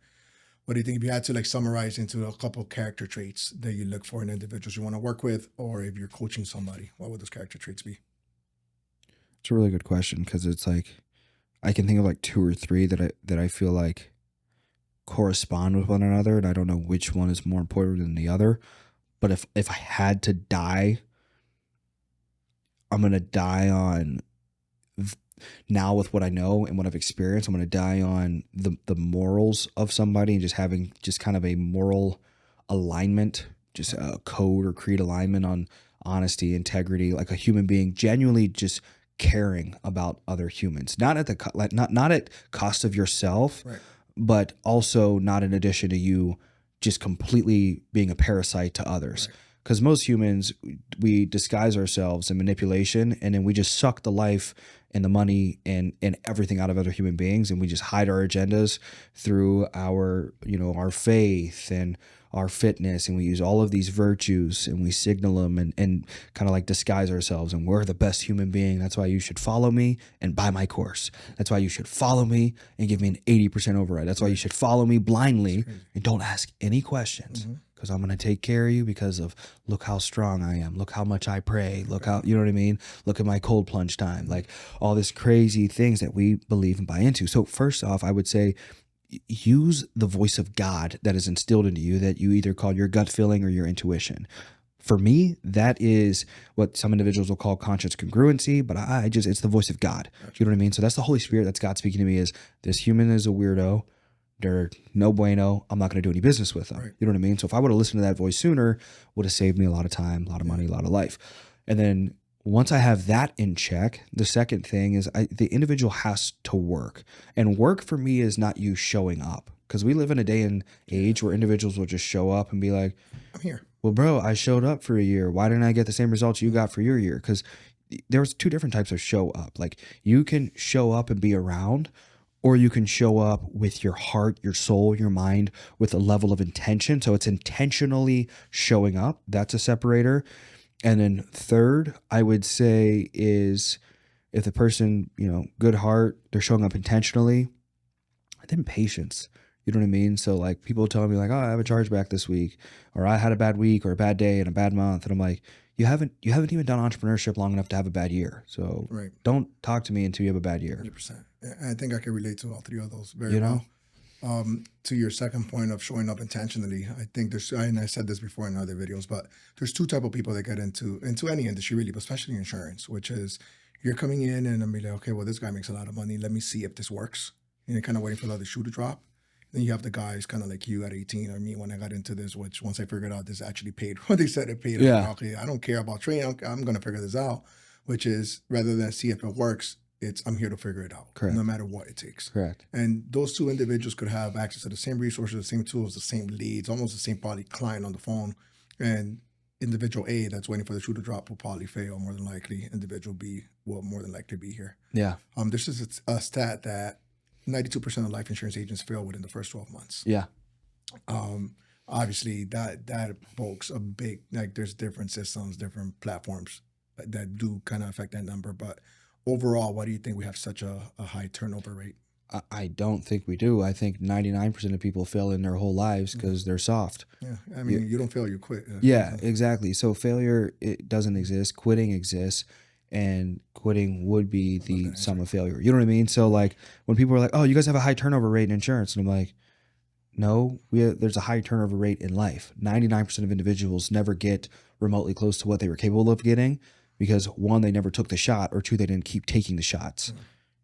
what do you think if you had to summarize into a couple of character traits that you look for in individuals you want to work with, or if you're coaching somebody, what would those character traits be? It's a really good question, because it's like, I can think of like 2 or 3 that I feel like correspond with one another, and I don't know which one is more important than the other. But if I had to die, I'm going to die on, now with what I know and what I've experienced, I'm going to die on the morals of somebody, and just having just kind of a moral alignment, just a code or creed alignment on honesty, integrity, like a human being genuinely just caring about other humans, not at cost of yourself, right, but also not in addition to you just completely being a parasite to others. Right. Because most humans, we disguise ourselves in manipulation, and then we just suck the life and the money and everything out of other human beings, and we just hide our agendas through our faith and our fitness, and we use all of these virtues and we signal them and kind of like disguise ourselves, and we're the best human being. That's why you should follow me and buy my course. That's why you should follow me and give me an 80% override. That's why you should follow me blindly and don't ask any questions. Mm-hmm. Because I'm going to take care of you because of, look how strong I am. Look how much I pray. Look how, you know what I mean? Look at my cold plunge time. Like all this crazy things that we believe and buy into. So first off, I would say use the voice of God that is instilled into you, that you either call your gut feeling or your intuition. For me, that is what some individuals will call conscious congruency, but it's the voice of God. Gotcha. You know what I mean? So that's the Holy Spirit. That's God speaking to me, is this human is a weirdo. They're no bueno. I'm not going to do any business with them. Right. You know what I mean? So if I would have listened to that voice sooner, would have saved me a lot of time, a lot of money, a lot of life. And then once I have that in check, the second thing is the individual has to work. And work for me is not you showing up, because we live in a day and age where individuals will just show up and be like, I'm here. well, bro, I showed up for a year. Why didn't I get the same results you got for your year? Because there was two different types of show up. Like you can show up and be around, or you can show up with your heart, your soul, your mind, with a level of intention. So it's intentionally showing up. That's a separator. And then third, I would say is if the person, good heart, they're showing up intentionally, then patience. You know what I mean? So like people telling me like, oh, I have a chargeback this week, or I had a bad week or a bad day and a bad month. And I'm like, you haven't even done entrepreneurship long enough to have a bad year. So Right. don't talk to me until you have a bad year. 100%. I think I can relate to all three of those very You know? well. To your second point of showing up intentionally, I think and I said this before in other videos, but there's two type of people that get into any industry really, but especially insurance, which is you're coming in and I'm like, okay, well, this guy makes a lot of money. Let me see if this works. And you're kind of waiting for the other shoe to drop. Then you have the guys kind of like you at 18 or me when I got into this, which once I figured out this actually paid what they said it paid. Yeah. Like, okay, I don't care about training. I'm going to figure this out, which is rather than see if it works, I'm here to figure it out. Correct. No matter what it takes. Correct. And those two individuals could have access to the same resources, the same tools, the same leads, almost the same probably client on the phone. And individual A that's waiting for the shoe to drop will probably fail more than likely. Individual B will more than likely be here. Yeah. This is a stat that 92% of life insurance agents fail within the first 12 months. Yeah. Obviously that evokes a big, like there's different systems, different platforms that do kind of affect that number. But overall, why do you think we have such a high turnover rate? I don't think we do. I think 99% of people fail in their whole lives because they're soft. Yeah. I mean, you don't fail, you quit. Yeah, exactly. So failure, it doesn't exist. Quitting exists. And quitting would be the sum of failure. You know what I mean? So like when people are like, oh, you guys have a high turnover rate in insurance. And I'm like, no, there's a high turnover rate in life. 99% of individuals never get remotely close to what they were capable of getting because one, they never took the shot, or two, they didn't keep taking the shots.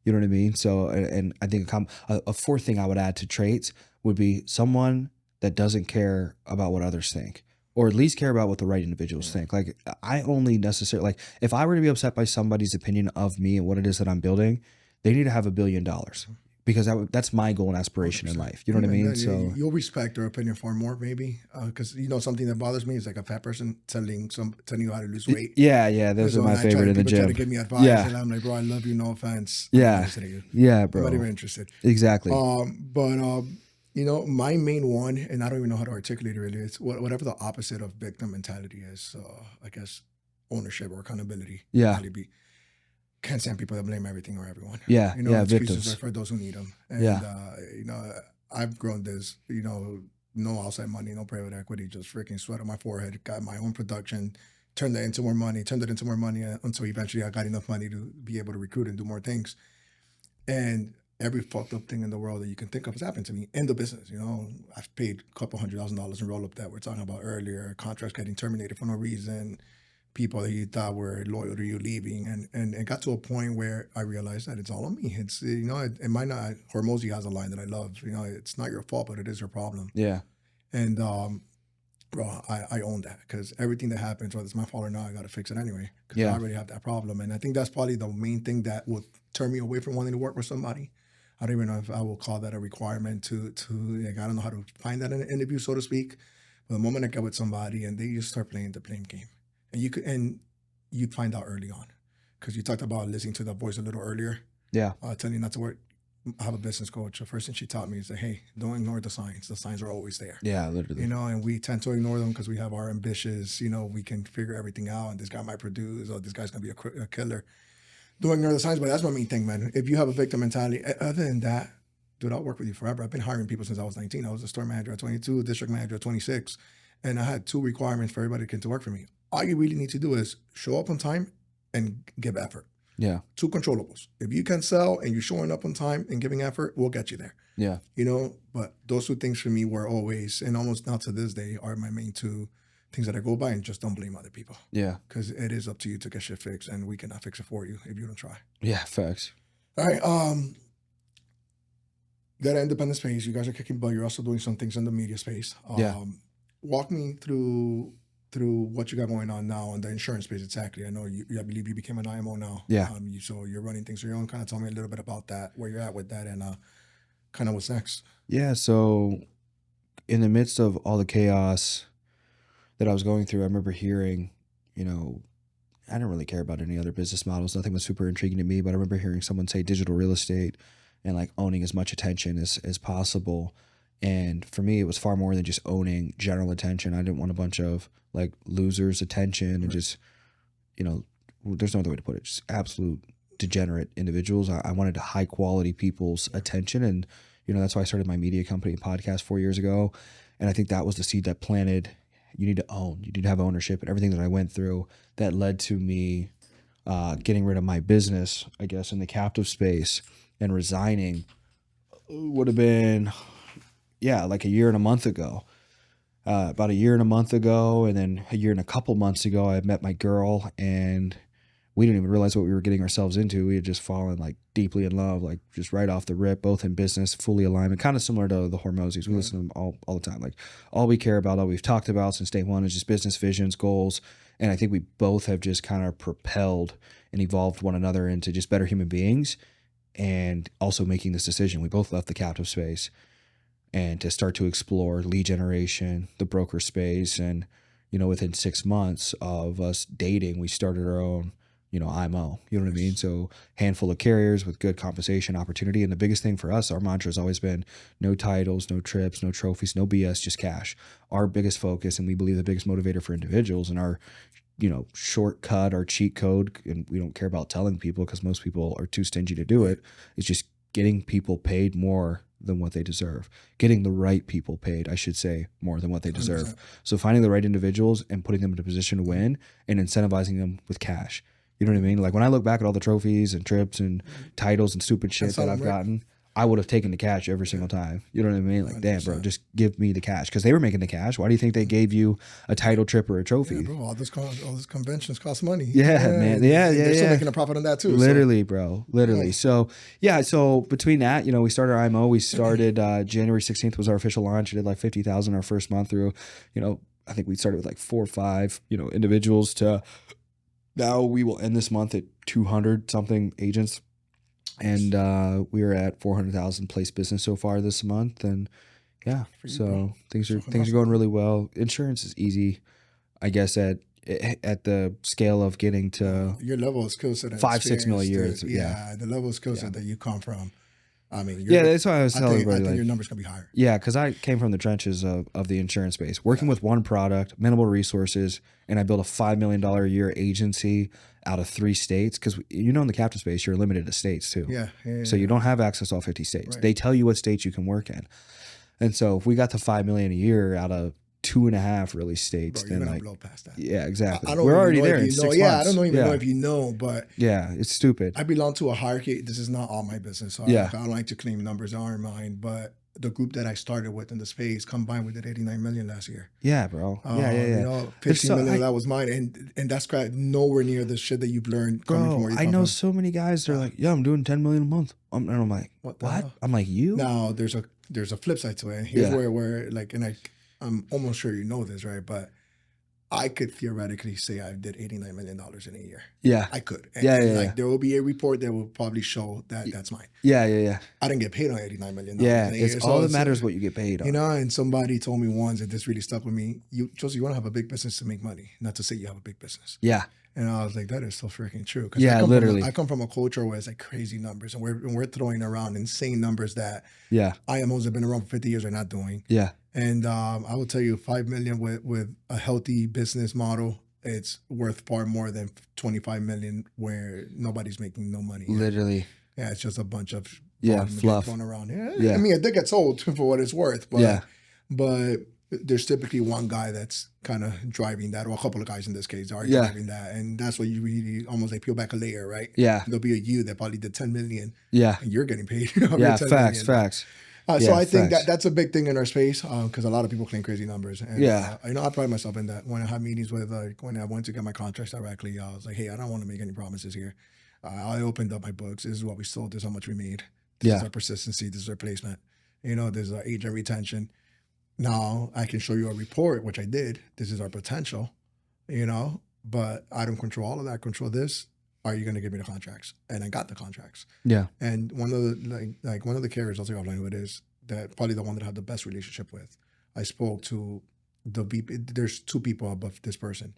You know what I mean? So, and I think a fourth thing I would add to traits would be someone that doesn't care about what others think, or at least care about what the right individuals think. Like I only necessarily, like if I were to be upset by somebody's opinion of me and what it is that I'm building, they need to have $1 billion because that's my goal and aspiration 100%. In life. You know what I mean? So you'll respect their opinion far more maybe. Cause something that bothers me is like a fat person telling you how to lose weight. Yeah. Those are my favorite in the gym. Try to give me advice and I'm like, bro, I love you. No offense. Yeah. Yeah, bro. I'm not even interested. Exactly. My main one, and I don't even know how to articulate it really, it's whatever the opposite of victim mentality is. I guess ownership or accountability. Yeah. Can't stand people that blame everything or everyone. Yeah. Excuses Victims are for those who need them. And, I've grown this, no outside money, no private equity, just freaking sweat on my forehead, got my own production, turned it into more money until eventually I got enough money to be able to recruit and do more things. And every fucked up thing in the world that you can think of has happened to me in the business. I've paid a couple $100,000 in roll-up that we're talking about earlier, contracts getting terminated for no reason, people that you thought were loyal to you leaving. And it got to a point where I realized that it's all on me. It's, it might not, Hormozy has a line that I love, it's not your fault, but it is your problem. Yeah. And, bro, I own that because everything that happens, whether it's my fault or not, I got to fix it anyway because I already have that problem. And I think that's probably the main thing that would turn me away from wanting to work with somebody. I don't even know if I will call that a requirement to like, I don't know how to find that in an interview, so to speak. But the moment I get with somebody and they just start playing the blame game, and you'd find out early on, because you talked about listening to that voice a little earlier. Yeah. Telling you not to work. I have a business coach. The first thing she taught me is that, hey, don't ignore the signs. The signs are always there. Yeah, literally. And we tend to ignore them because we have our ambitions. We can figure everything out, and this guy might produce, or this guy's gonna be a killer. Don't ignore the signs, but that's my main thing, man. If you have a victim mentality, other than that, dude, I'll work with you forever. I've been hiring people since I was 19. I was a store manager at 22, district manager at 26, and I had 2 requirements for everybody to come to work for me. All you really need to do is show up on time and give effort. Yeah. 2 controllables. If you can sell and you're showing up on time and giving effort, we'll get you there. Yeah. But those 2 things for me were always, and almost now to this day, are my main 2 things that I go by, and just don't blame other people. Yeah. Because it is up to you to get shit fixed, and we cannot fix it for you if you don't try. Yeah, facts. All right. Got an independent space. You guys are kicking butt. You're also doing some things in the media space. Walk me through what you got going on now in the insurance space exactly. I know I believe you became an IMO now. Yeah. So you're running things on your own. Kind of tell me a little bit about that, where you're at with that, and kind of what's next. Yeah. So in the midst of all the chaos that I was going through, I remember hearing, you know, I didn't really care about any other business models. Nothing was super intriguing to me, but I remember hearing someone say digital real estate and like owning as much attention as possible. And for me, it was far more than just owning general attention. I didn't want a bunch of like losers' attention and just, you know, there's no other way to put it, just absolute degenerate individuals. I wanted high quality people's attention. And, you know, that's why I started my media company and podcast 4 years ago. And I think that was the seed that planted, you need to own, you need to have ownership, and everything that I went through that led to me getting rid of my business, I guess, in the captive space and resigning would have been, yeah, like a year and a month ago. About a year and a month ago, and then a year and a couple months ago, I met my girl, and we didn't even realize what we were getting ourselves into. We had just fallen like deeply in love, like just right off the rip, both in business, fully alignment, kind of similar to the Hormozis. We listen to them all the time. Like all we care about, all we've talked about since day one is just business visions, goals. And I think we both have just kind of propelled and evolved one another into just better human beings, and also making this decision. We both left the captive space and to start to explore lead generation, the broker space. And, you know, within 6 months of us dating, we started our own, you know, IMO, you know what I mean? So handful of carriers with good compensation opportunity. And the biggest thing for us, our mantra has always been no titles, no trips, no trophies, no BS, just cash. Our biggest focus, and we believe the biggest motivator for individuals, and our, you know, shortcut, our cheat code, and we don't care about telling people because most people are too stingy to do it, is just getting people paid more than what they deserve, getting the right people paid, I should say, more than what they deserve. 100%. So finding the right individuals and putting them in a position to win and incentivizing them with cash. You know what I mean? Like when I look back at all the trophies and trips and titles and stupid shit that I've gotten, I would have taken the cash every single time. You know what I mean? Like, 100%. Damn, bro, just give me the cash. Because they were making the cash. Why do you think they gave you a title, trip, or a trophy? Yeah, bro, all these conventions cost money. Yeah, man. Yeah. They're still making a profit on that too. Literally, bro. Literally. Yeah. So between that, you know, we started our IMO. We started January 16th was our official launch. We did like 50,000 our first month through, you know, I think we started with like 4 or 5, you know, individuals to now we will end this month at 200 something agents. And we are at 400,000 placed business so far this month, and yeah, so things are going really well. Insurance is easy, I guess, at the scale of getting to your level of skill set, 5-6 million a year. Yeah, the level of skill set that you come from. I mean, that's why I was telling everybody. I think like, your numbers gonna be higher. Yeah, because I came from the trenches of the insurance space, working with one product, minimal resources, and I built a $5 million a year agency out of 3 states. Because you know, in the captive space, you're limited to states too. So you don't have access to all 50 states. Right. They tell you what states you can work in, and so if we got to $5 million a year out of 2.5 really states, bro, then like blow past that. Yeah, exactly. We're already there in 6 months. Yeah, I don't even know if you know, but yeah, it's stupid. I belong to a hierarchy. This is not all my business. So I don't like to claim numbers that aren't mine, but the group that I started with in the space combined, we did 89 million last year. Yeah, bro. Yeah. You know, 15 million that was mine, and that's nowhere near the shit that you've learned coming from where you come I know from. so many guys. They're like, yeah, I'm doing 10 million a month. And I'm like, what? I'm like, you? Now there's a flip side to it. And here's where like, and I'm almost sure you know this, right? But I could theoretically say I did $89 million in a year. Yeah. I could. And like there will be a report that will probably show that that's mine. Yeah. I didn't get paid on $89 million. Yeah. It's all that matters what you get paid on. You know, and somebody told me once, and this really stuck with me, Joseph, you want to have a big business to make money, not to say you have a big business. Yeah. And I was like, that is so freaking true. Yeah, literally. I come from a culture where it's like crazy numbers, and we're throwing around insane numbers that IMOs have been around for 50 years are not doing. Yeah. And I will tell you, 5 million with a healthy business model, it's worth far more than 25 million where nobody's making no money. Literally. Yeah, it's just a bunch of fluff thrown around. Yeah. I mean, it did get sold for what it's worth, but there's typically one guy that's kind of driving that, or a couple of guys in this case are driving that, and that's what you really almost like peel back a layer, right? Yeah, there'll be a you that probably did 10 million. Yeah, and you're getting paid. Facts. So I think that's a big thing in our space because a lot of people claim crazy numbers. And, you know, I pride myself in that. When I have meetings with, when I went to get my contracts directly, I was like, hey, I don't want to make any promises here. I opened up my books. This is what we sold. This is how much we made. This is our persistency. This is our placement. You know, there's our agent retention. Now I can show you a report, which I did. This is our potential, you know, but I don't control all of that. I control this. Are you going to give me the contracts? And I got the contracts. Yeah. And one of the like one of the carriers, I'll say offline who it is, that probably the one that I had the best relationship with. I spoke to the VP, there's two people above this person.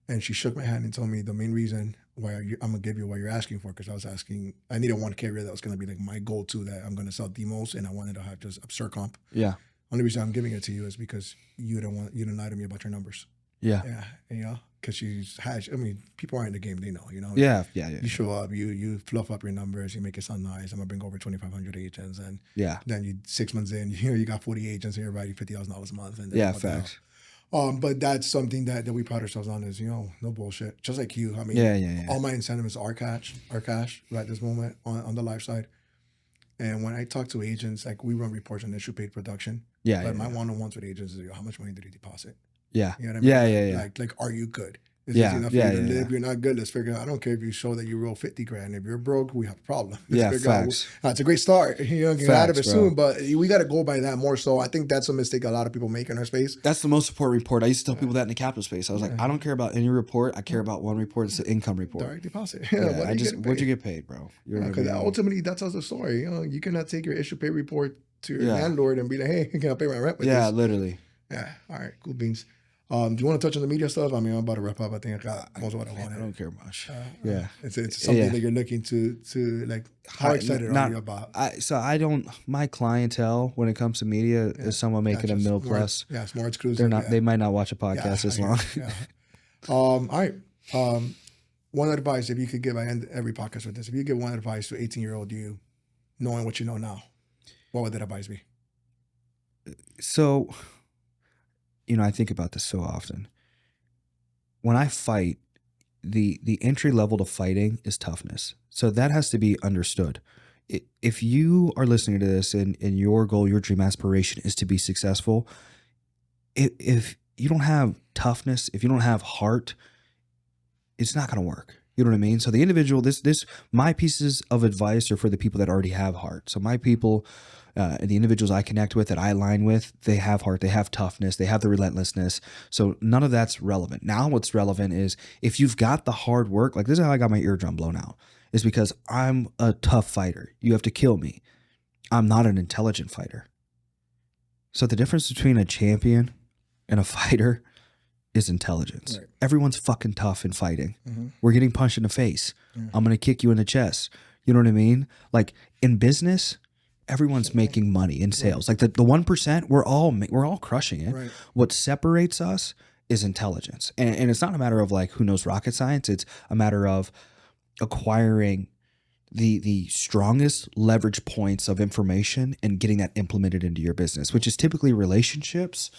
And she shook my hand and told me the main reason why I'm going to give you what you're asking for, because I was asking, I needed one carrier that was going to be like my go-to, that I'm going to sell the most, and I wanted to have just absurd comp. Yeah. Only reason I'm giving it to you is because you didn't lie to me about your numbers. Yeah. Yeah. And, you know, because I mean, people are in the game, they know, you know. Yeah. You show up, you fluff up your numbers, you make it sound nice. I'm going to bring over 2,500 agents. And then 6 months in, you got 40 agents and you're writing $50,000 a month. And yeah, facts. But that's something that we pride ourselves on, is, you know, no bullshit. Just like you. I mean, all my incentives are cash right at this moment on the live side. And when I talk to agents, like, we run reports on issue paid production. But my one-on-ones with agents is, how much money did you deposit? Yeah. You know what I mean? Yeah. Like, are you good? Is this enough for you to live? You're not good. Let's figure out. I don't care if you show that you roll 50 grand. If you're broke, we have a problem. Let's facts. It's a great start. You know, get out of it soon, but we got to go by that more so. I think that's a mistake a lot of people make in our space. That's the most important report. I used to tell people that in the capital space. I was like, I don't care about any report. I care about one report. It's the income report. Direct deposit. What'd you get paid, bro? Because ultimately, that tells the story. You know, you cannot take your issue pay report to your landlord and be like, hey, can I pay my rent with this? Yeah, literally. Yeah. All right. Cool beans. Do you want to touch on the media stuff? I mean, I'm about to wrap up. I think I got most of what I wanted. I don't care much. It's something that you're looking to like. How excited are you about? My clientele when it comes to media is someone making a mil plus. It's more exclusive. They might not watch a podcast this long. All right. One advice, if you could give, I end every podcast with this. If you give one advice to 18-year-old you, knowing what you know now, what would that advice be? So, you know, I think about this so often. When I fight, the entry level to fighting is toughness. So that has to be understood. If you are listening to this and your goal, your dream aspiration is to be successful, if you don't have toughness, if you don't have heart, it's not going to work. You know what I mean? So the individual, my pieces of advice are for the people that already have heart. So my people, the individuals I connect with, that I align with, they have heart, they have toughness, they have the relentlessness. So none of that's relevant. Now what's relevant is if you've got the hard work, like this is how I got my eardrum blown out, is because I'm a tough fighter. You have to kill me. I'm not an intelligent fighter. So the difference between a champion and a fighter is intelligence. Right. Everyone's fucking tough in fighting. Mm-hmm. We're getting punched in the face. Mm-hmm. I'm going to kick you in the chest. You know what I mean? Like in business, everyone's making money in sales. Right. Like the 1%, we're all crushing it. Right. What separates us is intelligence. And it's not a matter of like who knows rocket science. It's a matter of acquiring the strongest leverage points of information and getting that implemented into your business, which is typically relationships,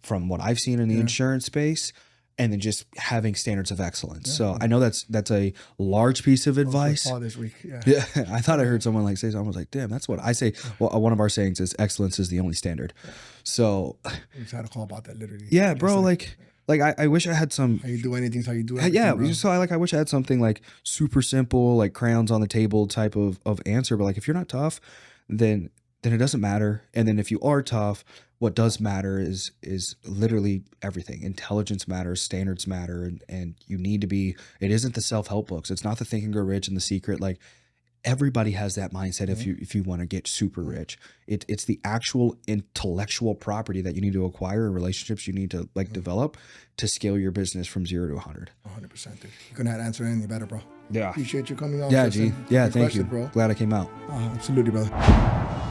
from what I've seen in the insurance space, and then just having standards of excellence. So I know that's a large piece of advice. This week. Yeah. I thought I heard someone like say something. I was like, damn, that's what I say. Well, one of our sayings is excellence is the only standard. So we just had a call about that literally. Yeah, bro. Like I wish I had some. How you do anything, how you do it. Yeah. So I wish I had something like super simple, like crayons on the table type of answer. But like if you're not tough, then it doesn't matter. And then if you are tough, what does matter is literally everything. Intelligence matters, standards matter, and you need to be. It isn't the self-help books. It's not the Think and Grow Rich and The Secret. Like everybody has that mindset. If you want to get super rich, it's the actual intellectual property that you need to acquire and relationships you need to develop to scale your business from 0 to 100. 100%, dude. You couldn't have answered any better, bro. Yeah. Appreciate you coming on. Yeah, G. Yeah, thank you, bro. Glad I came out. Absolutely, brother.